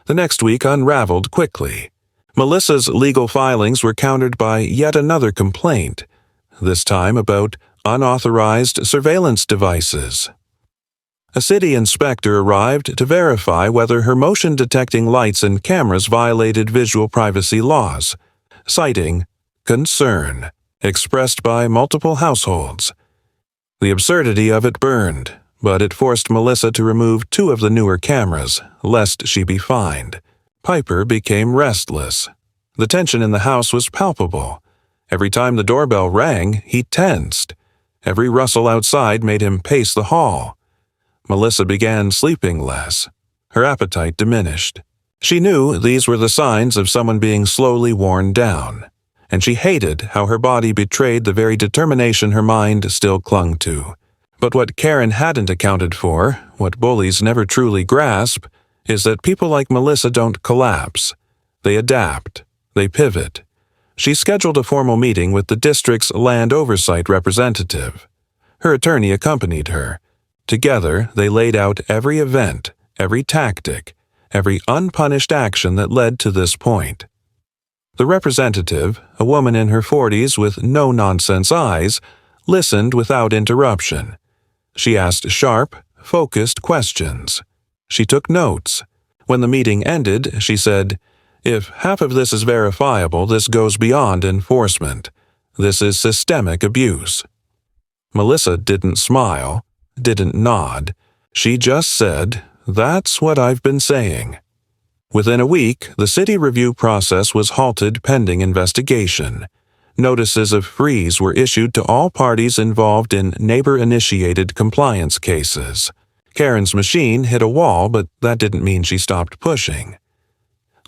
The next week unraveled quickly. Melissa's legal filings were countered by yet another complaint, this time about unauthorized surveillance devices. A city inspector arrived to verify whether her motion-detecting lights and cameras violated visual privacy laws, citing concern expressed by multiple households. The absurdity of it burned, but it forced Melissa to remove 2 of the newer cameras, lest she be fined. Piper became restless. The tension in the house was palpable. Every time the doorbell rang, he tensed. Every rustle outside made him pace the hall. Melissa began sleeping less. Her appetite diminished. She knew these were the signs of someone being slowly worn down, and she hated how her body betrayed the very determination her mind still clung to. But what Karen hadn't accounted for, what bullies never truly grasp, is that people like Melissa don't collapse. They adapt. They pivot. She scheduled a formal meeting with the district's land oversight representative. Her attorney accompanied her. Together, they laid out every event, every tactic, every unpunished action that led to this point. The representative, a woman in her 40s with no-nonsense eyes, listened without interruption. She asked sharp, focused questions. She took notes. When the meeting ended, she said, "If half of this is verifiable, this goes beyond enforcement. This is systemic abuse." Melissa didn't smile, didn't nod. She just said, "That's what I've been saying." Within a week, the city review process was halted pending investigation. Notices of freeze were issued to all parties involved in neighbor-initiated compliance cases. Karen's machine hit a wall, but that didn't mean she stopped pushing.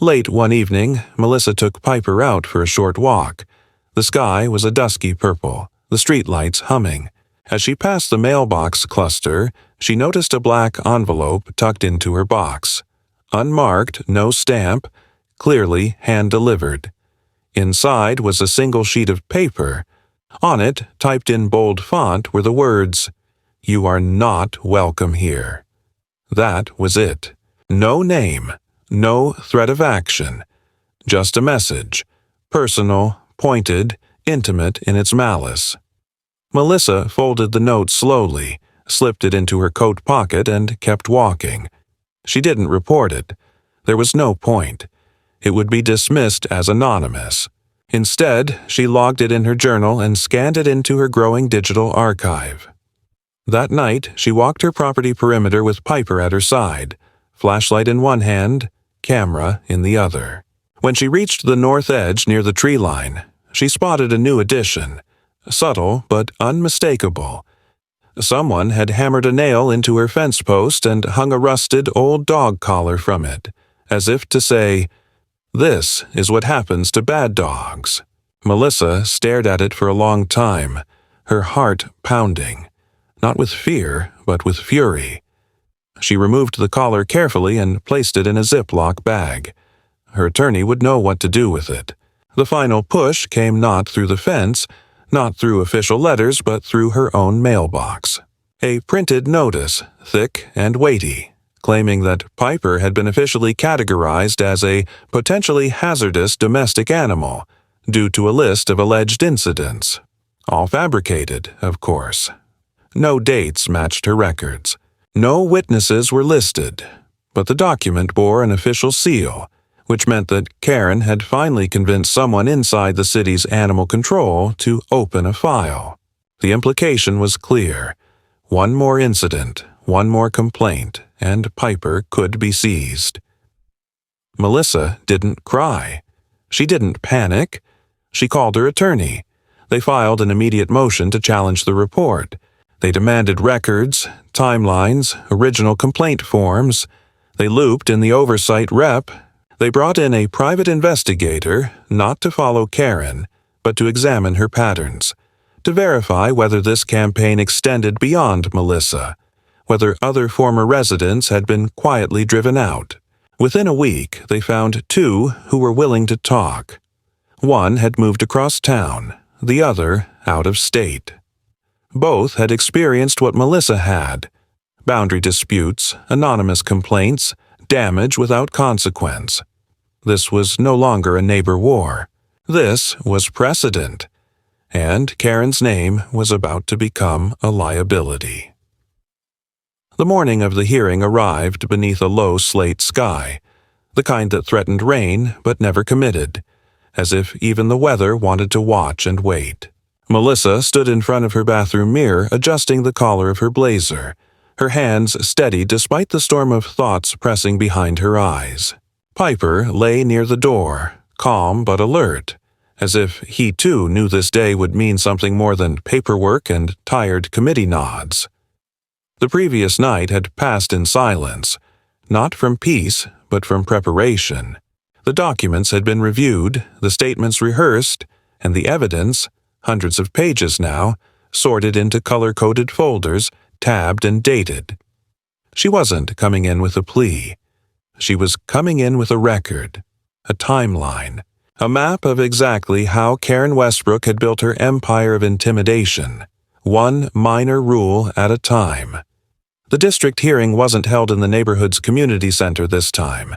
Late one evening, Melissa took Piper out for a short walk. The sky was a dusky purple, the streetlights humming. As she passed the mailbox cluster, she noticed a black envelope tucked into her box. Unmarked, no stamp, clearly hand-delivered. Inside was a single sheet of paper. On it, typed in bold font, were the words, "You are not welcome here." That was it. No name, no threat of action. Just a message, personal, pointed, intimate in its malice. Melissa folded the note slowly, slipped it into her coat pocket, and kept walking. She didn't report it. There was no point. It would be dismissed as anonymous. Instead, she logged it in her journal and scanned it into her growing digital archive. That night, she walked her property perimeter with Piper at her side, flashlight in one hand, camera in the other. When she reached the north edge near the tree line, she spotted a new addition, subtle but unmistakable. Someone had hammered a nail into her fence post and hung a rusted old dog collar from it, as if to say, "This is what happens to bad dogs." Melissa stared at it for a long time, her heart pounding, not with fear, but with fury. She removed the collar carefully and placed it in a Ziploc bag. Her attorney would know what to do with it. The final push came not through the fence, not through official letters, but through her own mailbox. A printed notice, thick and weighty, claiming that Piper had been officially categorized as a potentially hazardous domestic animal due to a list of alleged incidents. All fabricated, of course. No dates matched her records. No witnesses were listed, but the document bore an official seal, which meant that Karen had finally convinced someone inside the city's animal control to open a file. The implication was clear. One more incident, one more complaint, and Piper could be seized. Melissa didn't cry. She didn't panic. She called her attorney. They filed an immediate motion to challenge the report. They demanded records, timelines, original complaint forms. They looped in the oversight rep. They brought in a private investigator, not to follow Karen, but to examine her patterns, to verify whether this campaign extended beyond Melissa, whether other former residents had been quietly driven out. Within a week, they found 2 who were willing to talk. One had moved across town, the other out of state. Both had experienced what Melissa had: boundary disputes, anonymous complaints, damage without consequence. This was no longer a neighbor war. This was precedent. And Karen's name was about to become a liability. The morning of the hearing arrived beneath a low slate sky, the kind that threatened rain but never committed, as if even the weather wanted to watch and wait. Melissa stood in front of her bathroom mirror, adjusting the collar of her blazer, her hands steady despite the storm of thoughts pressing behind her eyes. Piper lay near the door, calm but alert, as if he too knew this day would mean something more than paperwork and tired committee nods. The previous night had passed in silence, not from peace, but from preparation. The documents had been reviewed, the statements rehearsed, and the evidence, hundreds of pages now, sorted into color-coded folders, tabbed and dated. She wasn't coming in with a plea. She was coming in with a record, a timeline, a map of exactly how Karen Westbrook had built her empire of intimidation, one minor rule at a time. The district hearing wasn't held in the neighborhood's community center this time.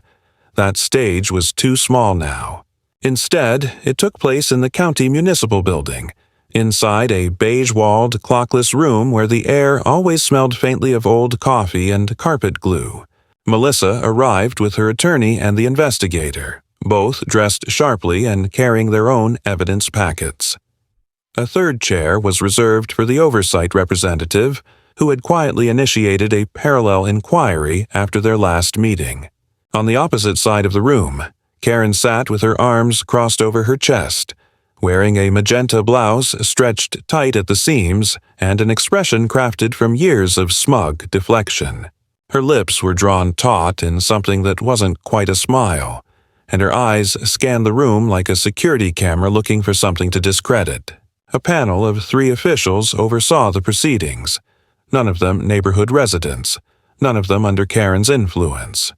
That stage was too small now. Instead, it took place in the county municipal building, inside a beige-walled, clockless room where the air always smelled faintly of old coffee and carpet glue. Melissa arrived with her attorney and the investigator, both dressed sharply and carrying their own evidence packets. A third chair was reserved for the oversight representative, who had quietly initiated a parallel inquiry after their last meeting. On the opposite side of the room, Karen sat with her arms crossed over her chest, wearing a magenta blouse stretched tight at the seams and an expression crafted from years of smug deflection. Her lips were drawn taut in something that wasn't quite a smile, and her eyes scanned the room like a security camera looking for something to discredit. A panel of 3 officials oversaw the proceedings, none of them neighborhood residents, none of them under Karen's influence.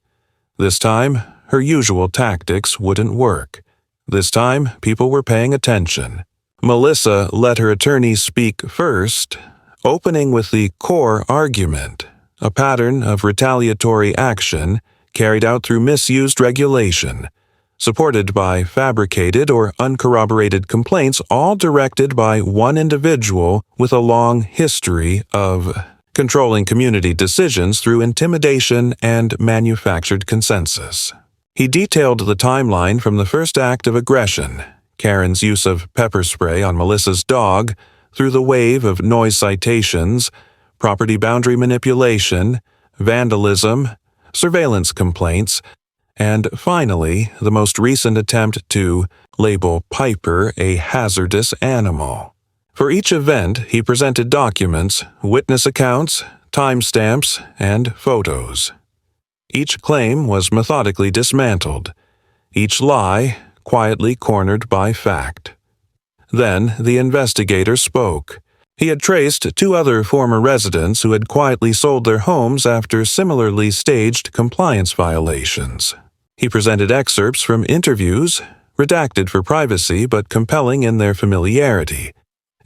This time, her usual tactics wouldn't work. This time, people were paying attention. Melissa let her attorney speak first, opening with the core argument, a pattern of retaliatory action carried out through misused regulation, supported by fabricated or uncorroborated complaints, all directed by one individual with a long history of controlling community decisions through intimidation and manufactured consensus. He detailed the timeline from the first act of aggression, Karen's use of pepper spray on Melissa's dog, through the wave of noise citations, property boundary manipulation, vandalism, surveillance complaints, and finally, the most recent attempt to label Piper a hazardous animal. For each event, he presented documents, witness accounts, timestamps, and photos. Each claim was methodically dismantled, each lie quietly cornered by fact. Then the investigator spoke. He had traced 2 other former residents who had quietly sold their homes after similarly staged compliance violations. He presented excerpts from interviews, redacted for privacy but compelling in their familiarity,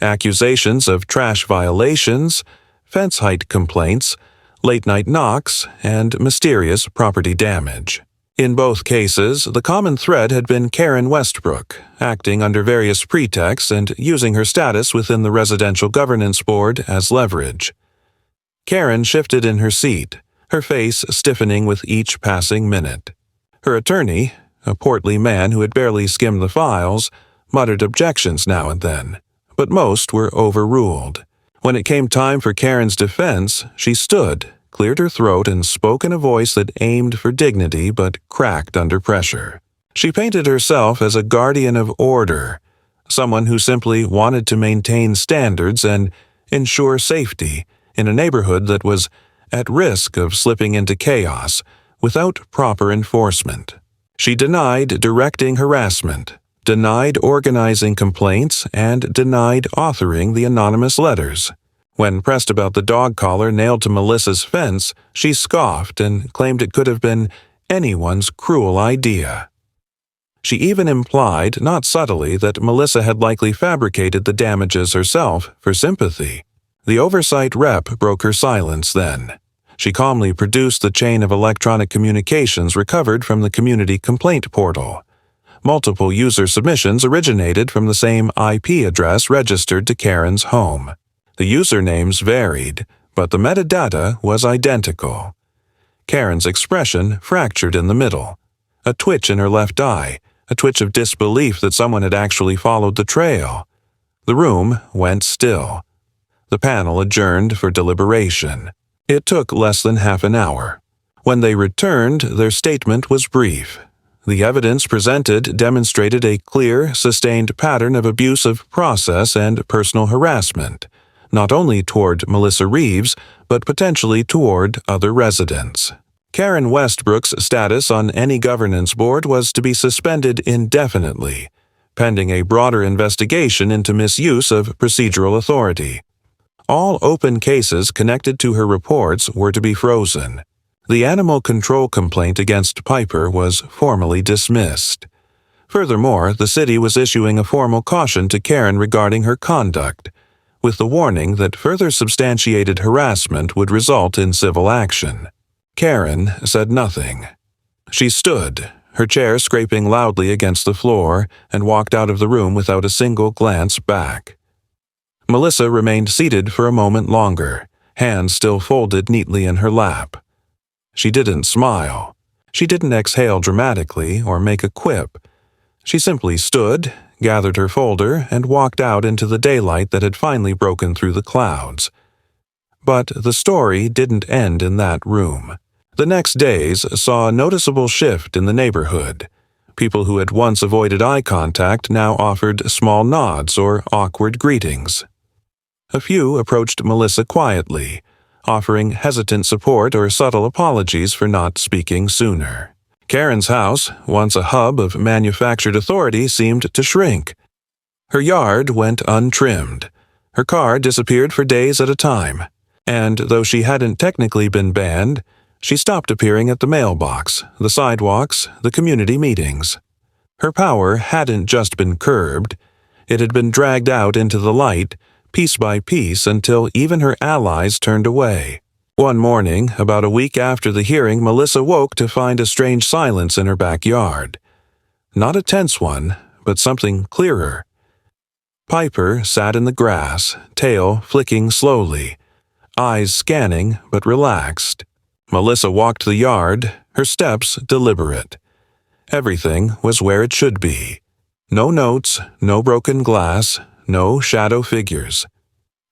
accusations of trash violations, fence height complaints, late-night knocks, and mysterious property damage. In both cases, the common thread had been Karen Westbrook, acting under various pretexts and using her status within the residential governance board as leverage. Karen shifted in her seat, her face stiffening with each passing minute. Her attorney, a portly man who had barely skimmed the files, muttered objections now and then, but most were overruled. When it came time for Karen's defense, she stood, cleared her throat, and spoke in a voice that aimed for dignity but cracked under pressure. She painted herself as a guardian of order, someone who simply wanted to maintain standards and ensure safety in a neighborhood that was at risk of slipping into chaos without proper enforcement. She denied directing harassment, denied organizing complaints, and denied authoring the anonymous letters. When pressed about the dog collar nailed to Melissa's fence, she scoffed and claimed it could have been anyone's cruel idea. She even implied, not subtly, that Melissa had likely fabricated the damages herself for sympathy. The oversight rep broke her silence then. She calmly produced the chain of electronic communications recovered from the community complaint portal. Multiple user submissions originated from the same IP address registered to Karen's home. The usernames varied, but the metadata was identical. Karen's expression fractured in the middle. A twitch in her left eye, a twitch of disbelief that someone had actually followed the trail. The room went still. The panel adjourned for deliberation. It took less than half an hour. When they returned, their statement was brief. The evidence presented demonstrated a clear, sustained pattern of abuse of process and personal harassment, not only toward Melissa Reeves, but potentially toward other residents. Karen Westbrook's status on any governance board was to be suspended indefinitely, pending a broader investigation into misuse of procedural authority. All open cases connected to her reports were to be frozen. The animal control complaint against Piper was formally dismissed. Furthermore, the city was issuing a formal caution to Karen regarding her conduct, with the warning that further substantiated harassment would result in civil action. Karen said nothing. She stood, her chair scraping loudly against the floor, and walked out of the room without a single glance back. Melissa remained seated for a moment longer, hands still folded neatly in her lap. She didn't smile. She didn't exhale dramatically or make a quip. She simply stood, gathered her folder, and walked out into the daylight that had finally broken through the clouds. But the story didn't end in that room. The next days saw a noticeable shift in the neighborhood. People who had once avoided eye contact now offered small nods or awkward greetings. A few approached Melissa quietly, offering hesitant support or subtle apologies for not speaking sooner. Karen's house, once a hub of manufactured authority, seemed to shrink. Her yard went untrimmed. Her car disappeared for days at a time. And though she hadn't technically been banned, she stopped appearing at the mailbox, the sidewalks, the community meetings. Her power hadn't just been curbed. It had been dragged out into the light, piece by piece, until even her allies turned away. One morning, about a week after the hearing, Melissa woke to find a strange silence in her backyard. Not a tense one, but something clearer. Piper sat in the grass, tail flicking slowly, eyes scanning but relaxed. Melissa walked the yard, her steps deliberate. Everything was where it should be. No notes, no broken glass, no shadow figures.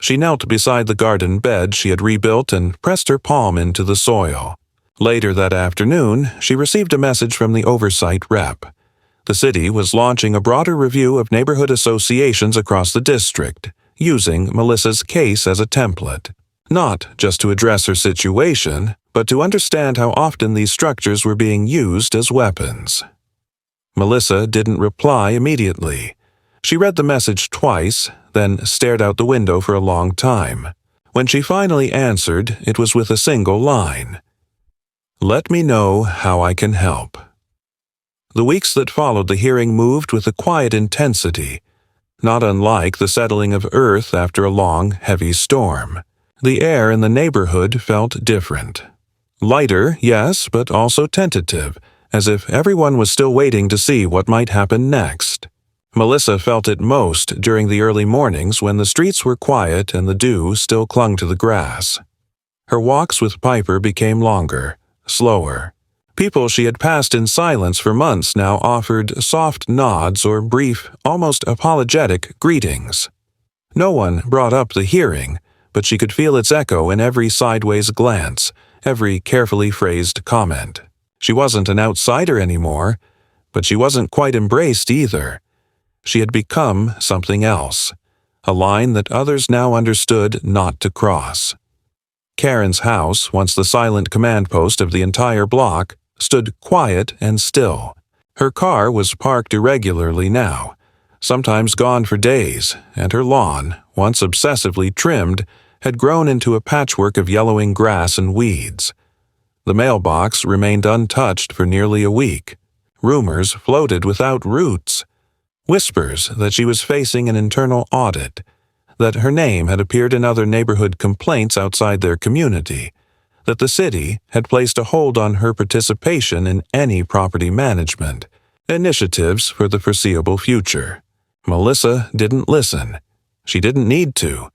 She knelt beside the garden bed she had rebuilt and pressed her palm into the soil. Later that afternoon, she received a message from the oversight rep. The city was launching a broader review of neighborhood associations across the district, using Melissa's case as a template. Not just to address her situation, but to understand how often these structures were being used as weapons. Melissa didn't reply immediately. She read the message twice, then stared out the window for a long time. When she finally answered, it was with a single line. "Let me know how I can help." The weeks that followed the hearing moved with a quiet intensity, not unlike the settling of earth after a long, heavy storm. The air in the neighborhood felt different. Lighter, yes, but also tentative, as if everyone was still waiting to see what might happen next. Melissa felt it most during the early mornings when the streets were quiet and the dew still clung to the grass. Her walks with Piper became longer, slower. People she had passed in silence for months now offered soft nods or brief, almost apologetic greetings. No one brought up the hearing, but she could feel its echo in every sideways glance, every carefully phrased comment. She wasn't an outsider anymore, but she wasn't quite embraced either. She had become something else, a line that others now understood not to cross. Karen's house, once the silent command post of the entire block, stood quiet and still. Her car was parked irregularly now, sometimes gone for days, and her lawn, once obsessively trimmed, had grown into a patchwork of yellowing grass and weeds. The mailbox remained untouched for nearly a week. Rumors floated without roots. Whispers that she was facing an internal audit, that her name had appeared in other neighborhood complaints outside their community, that the city had placed a hold on her participation in any property management initiatives for the foreseeable future. Melissa didn't listen. She didn't need to.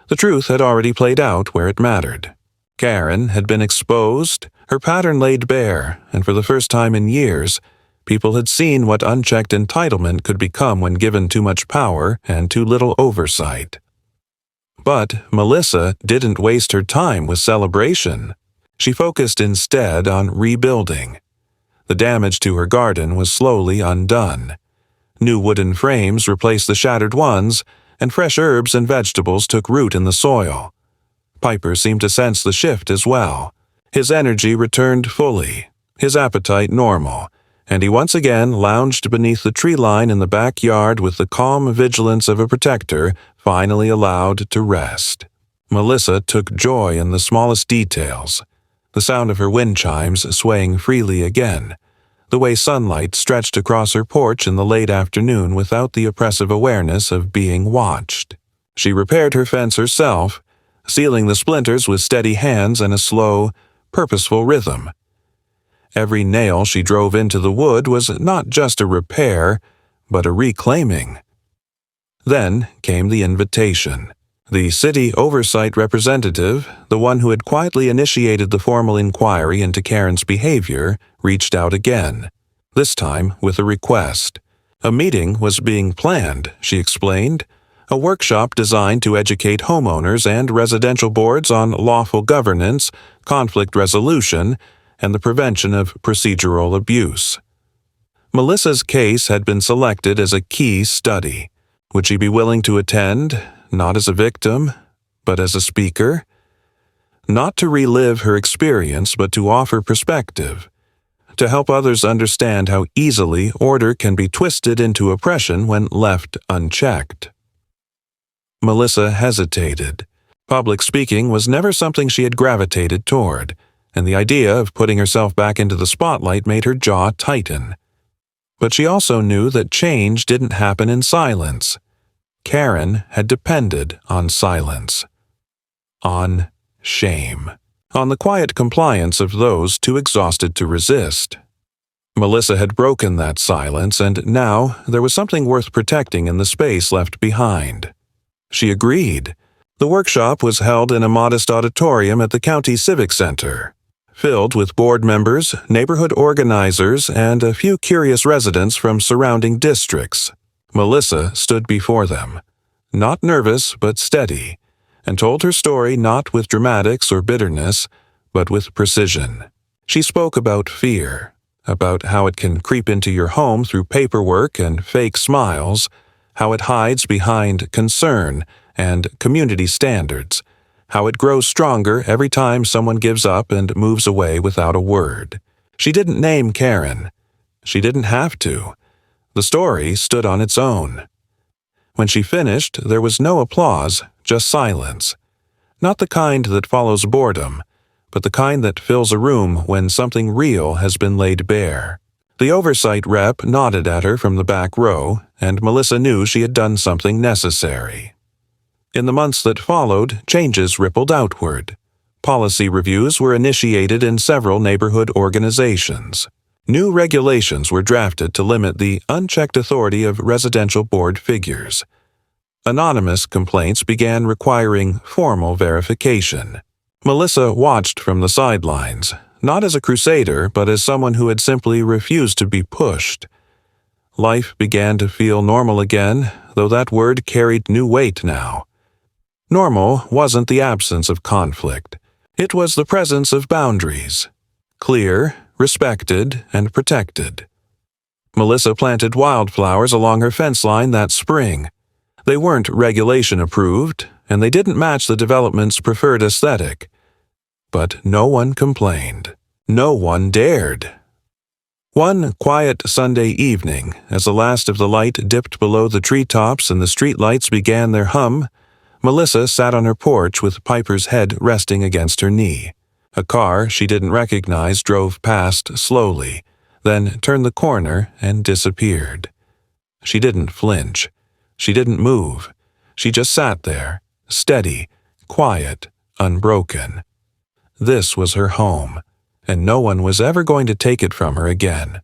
The truth had already played out where it mattered. Karen had been exposed, her pattern laid bare, and for the first time in years, people had seen what unchecked entitlement could become when given too much power and too little oversight. But Melissa didn't waste her time with celebration. She focused instead on rebuilding. The damage to her garden was slowly undone. New wooden frames replaced the shattered ones, and fresh herbs and vegetables took root in the soil. Piper seemed to sense the shift as well. His energy returned fully, his appetite normal, and he once again lounged beneath the tree line in the backyard with the calm vigilance of a protector finally allowed to rest. Melissa took joy in the smallest details. The sound of her wind chimes swaying freely again, the way sunlight stretched across her porch in the late afternoon without the oppressive awareness of being watched. She repaired her fence herself, sealing the splinters with steady hands and a slow, purposeful rhythm. Every nail she drove into the wood was not just a repair, but a reclaiming. Then came the invitation. The city oversight representative, the one who had quietly initiated the formal inquiry into Karen's behavior, reached out again, this time with a request. A meeting was being planned, she explained, a workshop designed to educate homeowners and residential boards on lawful governance, conflict resolution, and the prevention of procedural abuse. Melissa's case had been selected as a key study. Would she be willing to attend, not as a victim, but as a speaker? Not to relive her experience, but to offer perspective, to help others understand how easily order can be twisted into oppression when left unchecked. Melissa hesitated. Public speaking was never something she had gravitated toward, and the idea of putting herself back into the spotlight made her jaw tighten. But she also knew that change didn't happen in silence. Karen had depended on silence, on shame, on the quiet compliance of those too exhausted to resist. Melissa had broken that silence, and now there was something worth protecting in the space left behind. She agreed. The workshop was held in a modest auditorium at the County Civic Center, filled with board members, neighborhood organizers, and a few curious residents from surrounding districts. Melissa stood before them, not nervous but steady, and told her story not with dramatics or bitterness, but with precision. She spoke about fear, about how it can creep into your home through paperwork and fake smiles, how it hides behind concern and community standards, how it grows stronger every time someone gives up and moves away without a word. She didn't name Karen. She didn't have to. The story stood on its own. When she finished, there was no applause, just silence. Not the kind that follows boredom, but the kind that fills a room when something real has been laid bare. The oversight rep nodded at her from the back row, and Melissa knew she had done something necessary. In the months that followed, changes rippled outward. Policy reviews were initiated in several neighborhood organizations. New regulations were drafted to limit the unchecked authority of residential board figures. Anonymous complaints began requiring formal verification. Melissa watched from the sidelines, not as a crusader, but as someone who had simply refused to be pushed. Life began to feel normal again, though that word carried new weight now. Normal wasn't the absence of conflict. It was the presence of boundaries. Clear, respected, and protected. Melissa planted wildflowers along her fence line that spring. They weren't regulation approved, and they didn't match the development's preferred aesthetic. But no one complained. No one dared. One quiet Sunday evening, as the last of the light dipped below the treetops and the streetlights began their hum, Melissa sat on her porch with Piper's head resting against her knee. A car she didn't recognize drove past slowly, then turned the corner and disappeared. She didn't flinch. She didn't move. She just sat there, steady, quiet, unbroken. This was her home, and no one was ever going to take it from her again.